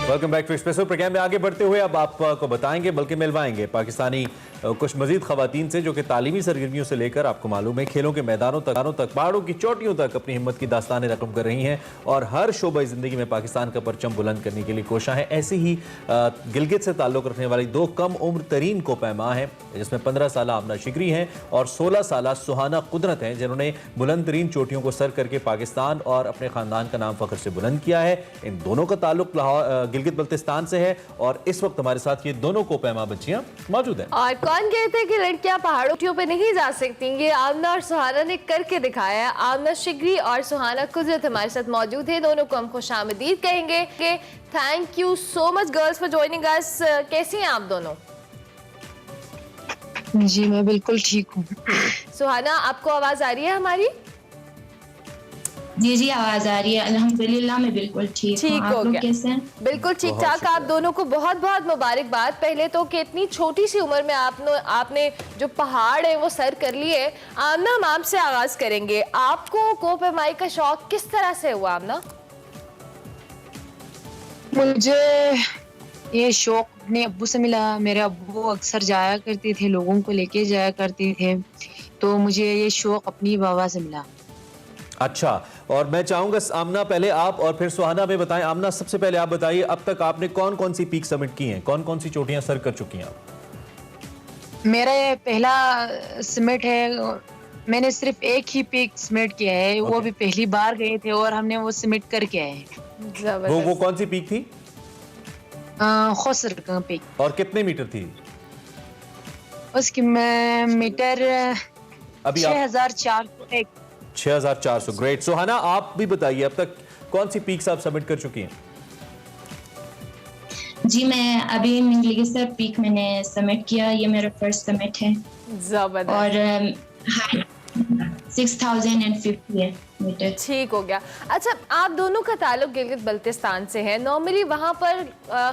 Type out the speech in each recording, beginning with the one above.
Welcome back to Expresso program में आगे बढ़ते हुए अब आपको बताएंगे बल्कि मिलवाएंगे पाकिस्तानी कुछ मजीद खवातीन से जो कि तालीमी सरगर्मियों से लेकर आपको मालूम है खेलों के मैदानों तक पहाड़ों की चोटियों तक अपनी हिम्मत की दास्तानें रकम कर रही हैं और हर शोबे ज़िंदगी में पाकिस्तान का परचम बुलंद करने के लिए कोशा है। ऐसे ही गिलगित से ताल्लुक़ रखने वाली दो कम उम्र तरीन कोपैमा हैं जिसमें 15 साल आमना शिकरी हैं और 16 साल सुहाना कुदरत हैं जिन्होंने बुलंद तरीन चोटियों को सर करके पाकिस्तान और अपने ख़ानदान का नाम फ़ख्र से बुलंद किया है। इन दोनों का ताल्लुक गिलगित बल्तिस्तान से है और इस वक्त हमारे साथ ये दोनों कोपैमा बच्चियां मौजूद हैं। और कौन कहते हैं कि लड़कियां पहाड़ों पे नहीं जा सकती, ये आमना और सुहाना ने करके दिखाया है। आमना शिगरी और सुहाना कुदरत हमारे साथ मौजूद है, दोनों को हम खुशामदीद कहेंगे कि thank you so much girls for joining us. कैसी हैं आप दोनों? जी मैं बिल्कुल ठीक हूँ। सुहाना, आपको आवाज आ रही है हमारी? जी जी आवाज आ रही है, अल्हम्दुलिल्लाह मैं बिल्कुल ठीक हूँ। आप लोग कैसे हैं? बिल्कुल ठीक ठाक। आप दोनों को बहुत बहुत मुबारकबाद पहले तो कि इतनी छोटी सी उम्र में आपने जो पहाड़ है वो सर कर लिए। आमना, हम आपसे आगाज करेंगे, आपको कोपैमाई का शौक किस तरह से हुआ? आमना, मुझे ये शौक अपने अब्बू से मिला। मेरे अब्बू अक्सर जाया करते थे, लोगों को लेके जाया करते थे, तो मुझे ये शौक अपनी बाबा से मिला। अच्छा, और मैं चाहूंगा आमना पहले आप और फिर सुहाना में बताएं। आमना, सबसे पहले आप बताइए अब तक आपने कौन कौन सी पीक सबमिट की हैं, कौन कौन सी चोटियां सर कर चुकी हैं आप? मेरा ये पहला समिट है, मैंने सिर्फ एक ही पीक समिट किया है, वो भी पहली बार गए थे और हमने वो समिट करके आए। वो कौन सी पीक थी? खुसर का पीक। और कितने मीटर थी उसकी? मीटर अभी 6401। 6400। ग्रेट। सुहाना, आप भी बताइए अब तक कौन सी पीक्स आप सबमिट कर चुकी हैं? जी मैं अभी मिंगलिगिस्तर पीक मैंने सबमिट किया, ये मेरा फर्स्ट सबमिट है। जबरदस्त। और हाइट 6050 है मीटर। ठीक हो गया। अच्छा, आप दोनों का ताल्लुक गिलगित बल्तिस्तान से है। नॉर्मली वहाँ पर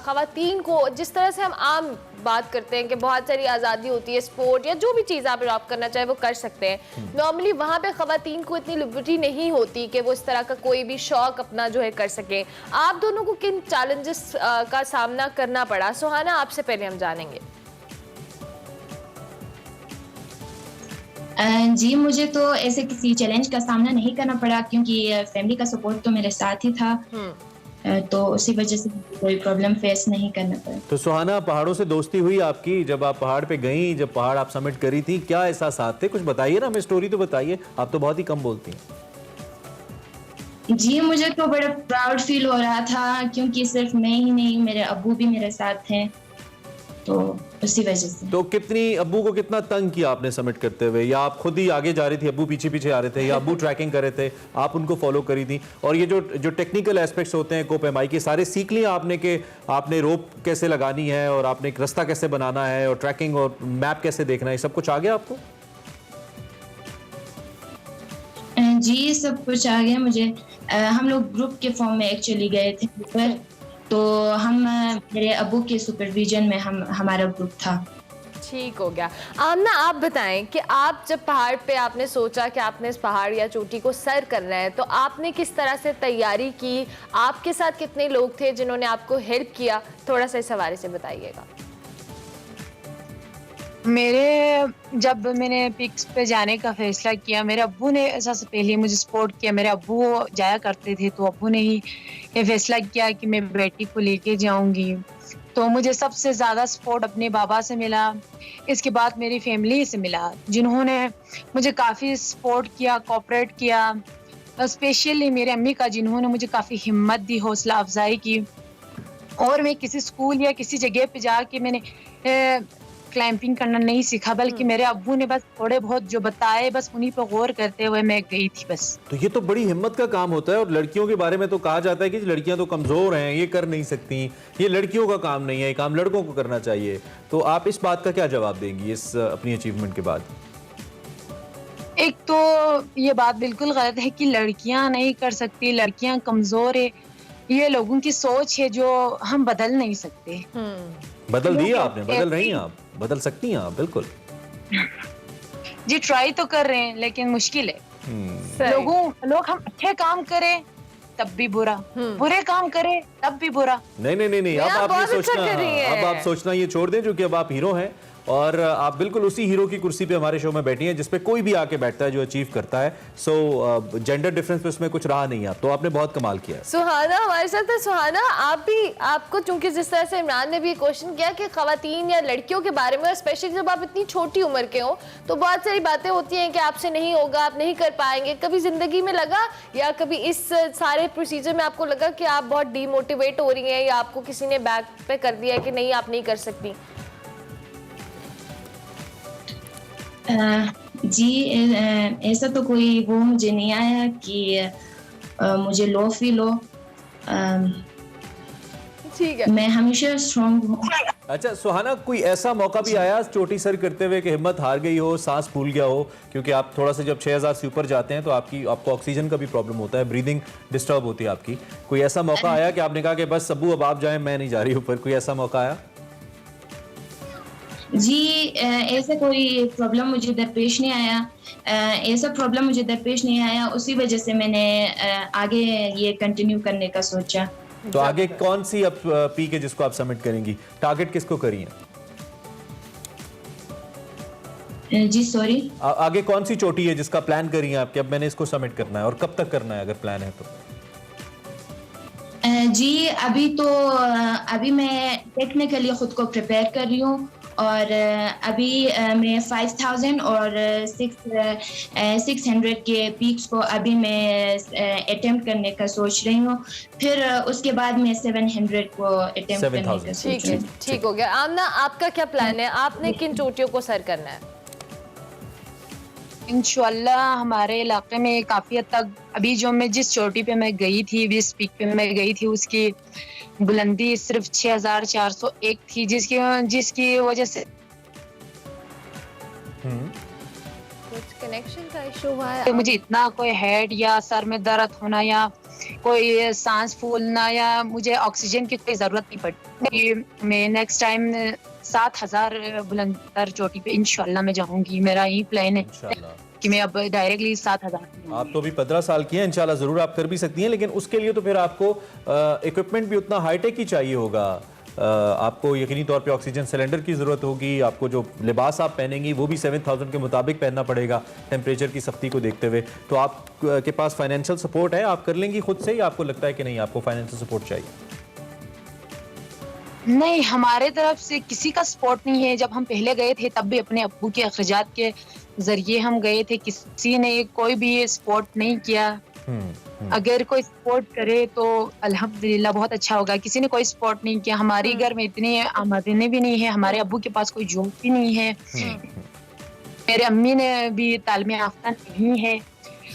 ख़वातीन को जिस तरह से हम आम बात करते हैं कि बहुत सारी आज़ादी होती है, स्पोर्ट या जो भी चीज़ आप अडॉप्ट करना चाहे वो कर सकते हैं, नॉर्मली वहाँ पे ख़वातीन को इतनी लिबर्टी नहीं होती कि वो इस तरह का कोई भी शौक अपना जो है कर सकें। आप दोनों को किन चैलेंजेस का सामना करना पड़ा? सुहाना, आपसे पहले हम जानेंगे। जी मुझे तो ऐसे किसी चैलेंज का सामना नहीं करना पड़ा क्योंकि फैमिली का सपोर्ट तो मेरे साथ ही था, तो उसी वजह से कोई प्रॉब्लम फेस नहीं करना पड़ा। तो सुहाना, पहाड़ों से दोस्ती हुई आपकी जब आप पहाड़ पे गई, जब पहाड़ आप सबमिट करी थी, क्या एहसास थे? कुछ बताइए ना, हमें स्टोरी तो बताइए, आप तो बहुत ही कम बोलती हैं। जी मुझे तो बड़ा प्राउड फील हो रहा था क्योंकि सिर्फ मैं ही नहीं, मेरे अब्बू भी मेरे साथ हैं, तो उसी वजह से। तो अब्बू को कितना तंग किया आपने सबमिट करते हुए, या आप खुद ही आगे जा रही थी, अब्बू पीछे पीछे आ रहे थे, या अब्बू ट्रैकिंग कर रहे थे, आप उनको फॉलो करी थी? और ये जो टेक्निकल एस्पेक्ट्स होते हैं कोपैमाई के, सारे सीख लिया आपने कि आपने रोप कैसे लगानी है और आपने एक रास्ता कैसे बनाना है और ट्रैकिंग और मैप कैसे देखना है, सब कुछ आ गया आपको? जी सब कुछ आ गया मुझे। हम लोग ग्रुप के फॉर्म में एक्चुअली गए थे ऊपर, तो हम मेरे अब्बू के सुपरविजन में हमारा ग्रुप था। ठीक हो गया। आमना, आप बताएं कि आप जब पहाड़ पे आपने सोचा कि आपने इस पहाड़ या चोटी को सर करना है, तो आपने किस तरह से तैयारी की? आपके साथ कितने लोग थे जिन्होंने आपको हेल्प किया? थोड़ा सा इस हवाले से बताइएगा। जब मैंने पिक्स पे जाने का फैसला किया, मेरे अब्बू ने सबसे पहले मुझे सपोर्ट किया। मेरे अब्बू जाया करते थे, तो अब्बू ने ही ये फैसला किया कि मैं बेटी को लेके जाऊंगी। तो मुझे सबसे ज़्यादा सपोर्ट अपने बाबा से मिला, इसके बाद मेरी फैमिली से मिला, जिन्होंने मुझे काफ़ी सपोर्ट किया, कोऑपरेट किया। स्पेशली मेरे अम्मी का, जिन्होंने मुझे काफ़ी हिम्मत दी, हौसला अफजाई की। और मैं किसी स्कूल या किसी जगह पे जाके मैंने क्लाइंबिंग करना नहीं सीखा, बल्कि मेरे अब्बू ने बस थोड़े बहुत जो बताए, बस उन्हीं पर गौर करते हुए मैं गई थी बस। तो ये तो बड़ी हिम्मत का काम होता है। और लड़कियों के बारे में तो कहा जाता है कि लड़कियां तो कमजोर हैं, ये कर नहीं सकती, ये लड़कियों का काम नहीं है, ये काम लड़कों को करना चाहिए। तो आप इस बात का क्या जवाब देंगी इस अपनी अचीवमेंट के बाद? एक तो ये बात बिल्कुल गलत है कि लड़कियां नहीं कर सकती, लड़कियां कमजोर है। ये लोगों की सोच है जो हम बदल नहीं सकते। बदल दिया आपने, बदल रही हैं आप, बदल सकती हैं आप, बिल्कुल। जी ट्राई तो कर रहे हैं, लेकिन मुश्किल है। लोग हम अच्छे काम करें तब भी बुरा, बुरे काम करे तब भी बुरा। नहीं, अब आप आप ये बहुत अच्छा सोचना, कर रही हैं। अब आप सोचना ये छोड़ दें, क्योंकि अब आप हीरो हैं और आप बिल्कुल उसी हीरो की कुर्सी पे हमारे शो में बैठी हैं जिस पे कोई भी आके बैठता है जो अचीव करता है। सो जेंडर डिफरेंस पे उसमें कुछ रहा नहीं, आप तो आपने बहुत कमाल किया है। सुहाना हमारे साथ है। सुहाना, आपको चूंकि जिस तरह से इमरान ने भी क्वेश्चन किया कि खवातीन या लड़कियों के बारे में, स्पेशली जब आप इतनी छोटी उम्र के हो तो बहुत सारी बातें होती हैं कि आपसे नहीं होगा, आप नहीं कर पाएंगे। कभी जिंदगी में लगा या कभी इस सारे प्रोसीजर में आपको लगा कि आप बहुत डीमोटिवेट हो रही हैं या आपको किसी ने बैक पे कर दिया कि नहीं आप नहीं कर सकती? जी ऐसा तो कोई वो मुझे नहीं आया कि मुझे लो फील हो। ठीक है, मैं हमेशा स्ट्रॉन्ग हूँ। अच्छा सुहाना, कोई ऐसा मौका भी आया चोटी सर करते हुए कि हिम्मत हार गई हो, सांस फूल गया हो? क्योंकि आप थोड़ा सा जब 6000 से ऊपर जाते हैं तो आपको ऑक्सीजन का भी प्रॉब्लम होता है, ब्रीदिंग डिस्टर्ब होती है आपकी। कोई ऐसा मौका आया कि आपने कहा कि बस अब्बू अब आप जाएं, मैं नहीं जा रही ऊपर? कोई ऐसा मौका आया? जी ऐसा कोई प्रॉब्लम मुझे दरपेश नहीं आया। ऐसा प्रॉब्लम मुझे दरपेश नहीं आया, उसी वजह से मैंने आगे ये कंटिन्यू करने का सोचा। तो आगे कौन सी अब पीक है जिसको आप सबमिट करेंगी? टारगेट किसको करिए? जी सॉरी, आगे कौन सी चोटी है जिसका प्लान करिए आप कि अब मैंने इसको सबमिट करना है, और कब तक करना है अगर प्लान है तो? जी अभी मैं टेक्निकली खुद को प्रिपेयर कर रही हूँ और अभी मैं 5000 और 600 के पीक्स को अभी मैं अटेम्प्ट करने का सोच रही हूँ। फिर उसके बाद मैं 700 को अटेम्प्ट करने का सोच रही हूँ। ठीक हो गया। आमना, आपका क्या प्लान है? आपने किन चोटियों को सर करना है? इंशाल्लाह हमारे इलाके में काफ़ी हद तक, अभी जो मैं जिस चोटी पे मैं गई थी, जिस पीक पे मैं गई थी, उसकी बुलंदी सिर्फ 6401 थी, जिसकी वजह से कुछ कनेक्शन का इशू हुआ है? मुझे इतना कोई हेड या सर में दर्द होना या कोई सांस फूलना या मुझे ऑक्सीजन की कोई ज़रूरत नहीं पड़ी। मैं नेक्स्ट टाइम 7000 बुलंदर चोटी पे इंशाल्लाह मैं जाऊंगी। मेरा यही प्लान है कि मैं अब डायरेक्टली 7000। आप तो अभी 15 साल की हैं, इंशाल्लाह जरूर आप कर भी सकती हैं, लेकिन उसके लिए तो फिर आपको इक्विपमेंट भी उतना हाईटेक ही चाहिए होगा। आपको यकीनी तौर पे ऑक्सीजन सिलेंडर की ज़रूरत होगी, आपको जो लिबास आप पहनेंगी वो भी 7000 के मुताबिक पहनना पड़ेगा टेम्परेचर की सख्ती को देखते हुए। तो आपके पास फाइनेंशियल सपोर्ट है, आप कर लेंगी खुद से, या आपको लगता है कि नहीं आपको फाइनेंशियल सपोर्ट चाहिए? नहीं, हमारे तरफ से किसी का सपोर्ट नहीं है। जब हम पहले गए थे तब भी अपने अब्बू के अखराजात के जरिए हम गए थे, किसी ने कोई भी सपोर्ट नहीं किया। अगर कोई सपोर्ट करे तो अल्हम्दुलिल्लाह बहुत अच्छा होगा। किसी ने कोई सपोर्ट नहीं किया। हमारे घर में इतनी आमदनी भी नहीं है, हमारे अब्बू के पास कोई जॉब भी नहीं है, मेरे अम्मी ने भी तालीम याफ्ता नहीं है।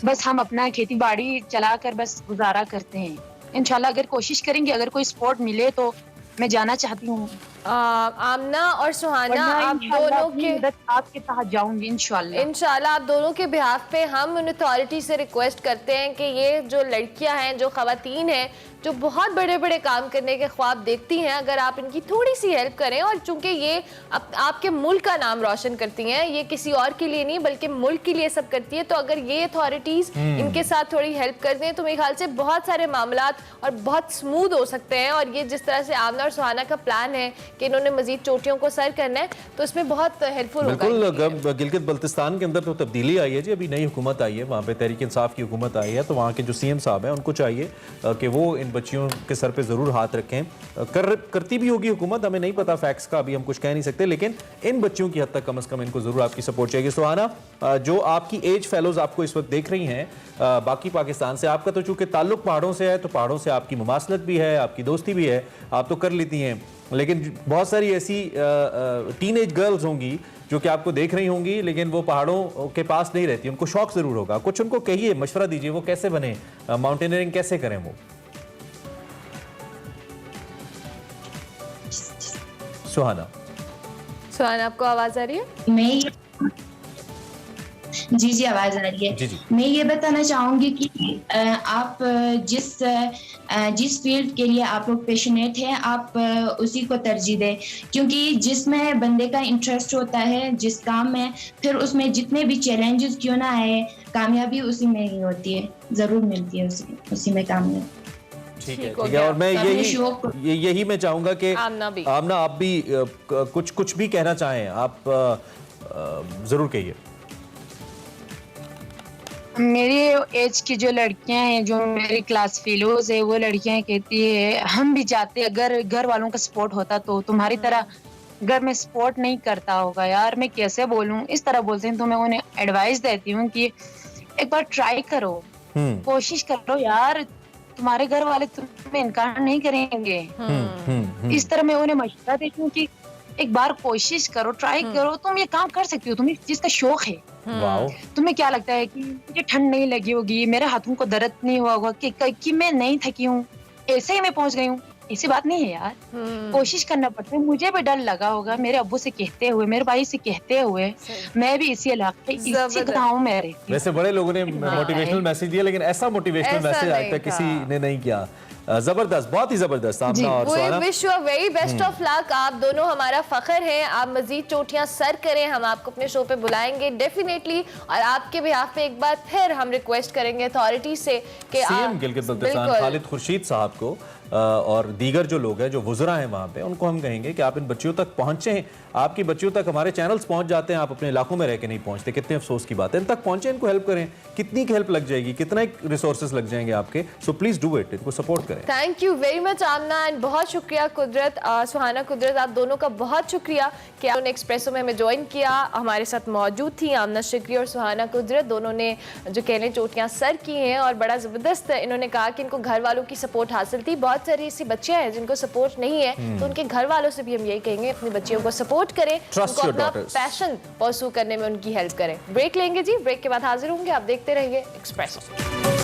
बस हम अपना खेती बाड़ी चलाकर बस गुजारा करते हैं। इंशाल्लाह अगर कोशिश करेंगे, अगर कोई सपोर्ट मिले तो मैं जाना चाहती हूँ। आमना और सुहाना, आप दोनों के आपके साथ जाऊंगी इंशाल्लाह। आप दोनों के बिहाफ पे हम उन अथॉरिटी से रिक्वेस्ट करते हैं कि ये जो लड़कियां हैं, जो खवातीन हैं, जो बहुत बड़े बड़े काम करने के ख्वाब देखती हैं, अगर आप इनकी थोड़ी सी हेल्प करें, और चूंकि ये आपके मुल्क का नाम रोशन करती हैं, ये किसी और के लिए नहीं बल्कि मुल्क के लिए सब करती है, तो अगर ये अथॉरिटीज़ इनके साथ थोड़ी हेल्प कर दें तो मेरे ख्याल से बहुत सारे मामलात और बहुत स्मूथ हो सकते हैं। और ये जिस तरह से आमना और सुहाना का प्लान है कि इन्होंने मजीद चोटियों को सर करना है, तो इसमें बहुत हेल्पफुल होगा। बिल्कुल, गिलगित बल्तिस्तान के अंदर तो तब्दीली आई है जी, अभी नई हुकूमत आई है, वहाँ पे तहरीक इंसाफ की हुकूमत आई है, तो वहाँ के जो सीएम साहब हैं उनको चाहिए कि वो इन बच्चियों के सर पे ज़रूर हाथ रखें। करती भी होगी हुकूमत, हमें नहीं पता फैक्ट्स का, अभी हम कुछ कह नहीं सकते, लेकिन इन बच्चियों की हद तक कम से कम इनको ज़रूर आपकी सपोर्ट चाहिए। सुहाना, जो आपकी एज फेलोज आपको इस वक्त देख रही हैं बाकी पाकिस्तान से, आपका तो चूँकि ताल्लुक पहाड़ों से है, तो पहाड़ों से आपकी मुमासलत भी है, आपकी दोस्ती भी है, आप तो कर लेती हैं, लेकिन बहुत सारी ऐसी टीनेज गर्ल्स होंगी जो कि आपको देख रही होंगी, लेकिन वो पहाड़ों के पास नहीं रहती, उनको शौक ज़रूर होगा। कुछ उनको कहिए, मशवरा दीजिए, वो कैसे बने, माउंटेनियरिंग कैसे करें वो? सुहाना, आपको आवाज आ रही है? जी जी, आवाज आ रही है। जी, जी। मैं ये बताना चाहूंगी कि आप जिस फील्ड के लिए आप लोग पैशनेट हैं, आप उसी को तरजीह दें, क्योंकि जिसमें बंदे का इंटरेस्ट होता है जिस काम में, फिर उसमें जितने भी चैलेंजेस क्यों ना आए, कामयाबी उसी में ही होती है, जरूर मिलती है उसी में कामयाबी। ठीक है, ठीक हो ठीक है। गया। और मैं अपने शौक यही मैं चाहूंगा कि आमना आप भी कुछ भी कहना चाहें, आप जरूर कहिए। मेरी एज की जो लड़कियां हैं, जो मेरी क्लास फेलोज है, वो लड़कियां कहती है हम भी चाहते, अगर घर वालों का सपोर्ट होता तो तुम्हारी तरह घर में सपोर्ट नहीं करता होगा। यार मैं कैसे बोलूं, इस तरह बोलते हैं। तो मैं उन्हें एडवाइस देती हूँ कि एक बार ट्राई करो, कोशिश करो यार, तुम्हारे घर वाले तुम्हें इनकार नहीं करेंगे। इस तरह मैं उन्हें मशवरा देती हूँ कि एक बार कोशिश करो, ट्राई करो, तुम ये काम कर सकती हो, तुम्हें जिसका शौक है। वाओ। तुम्हें क्या लगता है कि मुझे ठंड नहीं लगी होगी, मेरे हाथों को दर्द नहीं हुआ होगा, कि मैं नहीं थकी हूँ, ऐसे ही मैं पहुंच गई हूँ? ऐसी बात नहीं है यार। कोशिश करना पड़ता है। मुझे भी डर लगा होगा मेरे अब्बू से कहते हुए, मेरे भाई से कहते हुए। मैं भी इसी इलाके, इसी गाँव में रहती हूँ। वैसे बड़े लोगों ने मोटिवेशनल मैसेज दिया, लेकिन ऐसा मोटिवेशनल मैसेज आज तक किसी ने नहीं किया। जबरदस्त, बहुत ही जबरदस्त। आमना और Suhana, wish you very best of luck. आप दोनों हमारा फख्र हैं। आप मजीद चोटियां सर करें, हम आपको अपने शो पे बुलाएंगे डेफिनेटली। और आपके बिहाफ पे एक बार फिर हम रिक्वेस्ट करेंगे अथॉरिटी से कि सीएम गिलगित बल्तिस्तान खालिद खुर्शीद साहब को और दीगर जो लोग हैं, जो वुज़रा हैं वहाँ पे, उनको हम कहेंगे कि आप इन बच्चियों तक पहुँचें। आपकी बच्चियों तक हमारे चैनल्स पहुँच जाते हैं, आप अपने इलाकों में रह के नहीं पहुँचते। कितने अफसोस की बात है। इन तक पहुँचें, इनको हेल्प करें। कितनी की हेल्प लग जाएगी, कितना रिसोर्सेज लग जाएंगे आपके। सो प्लीज़ डू इट, इनको सपोर्ट करें। Thank you very much Amna, and बहुत शुक्रिया कुदरत, सुहाना कुदरत, आप दोनों का बहुत शुक्रिया कि आपने एक्सप्रेसो में हमें ज्वाइन किया, हमारे साथ मौजूद थी। आमना शिकरी और सुहाना कुदरत दोनों ने जो कहने चोटियां सर की हैं, और बड़ा ज़बरदस्त इन्होंने कहा कि इनको घर वालों की सपोर्ट हासिल थी। बहुत सारी ऐसी बच्चियां हैं जिनको सपोर्ट नहीं है, तो उनके घर वालों से भी हम यही कहेंगे अपनी बच्चियों को सपोर्ट करें, उनको अपना पैशन परस्यू करने में उनकी हेल्प करें। ब्रेक लेंगे जी, ब्रेक के बाद हाजिर होंगे। आप देखते रहिए एक्सप्रेसो।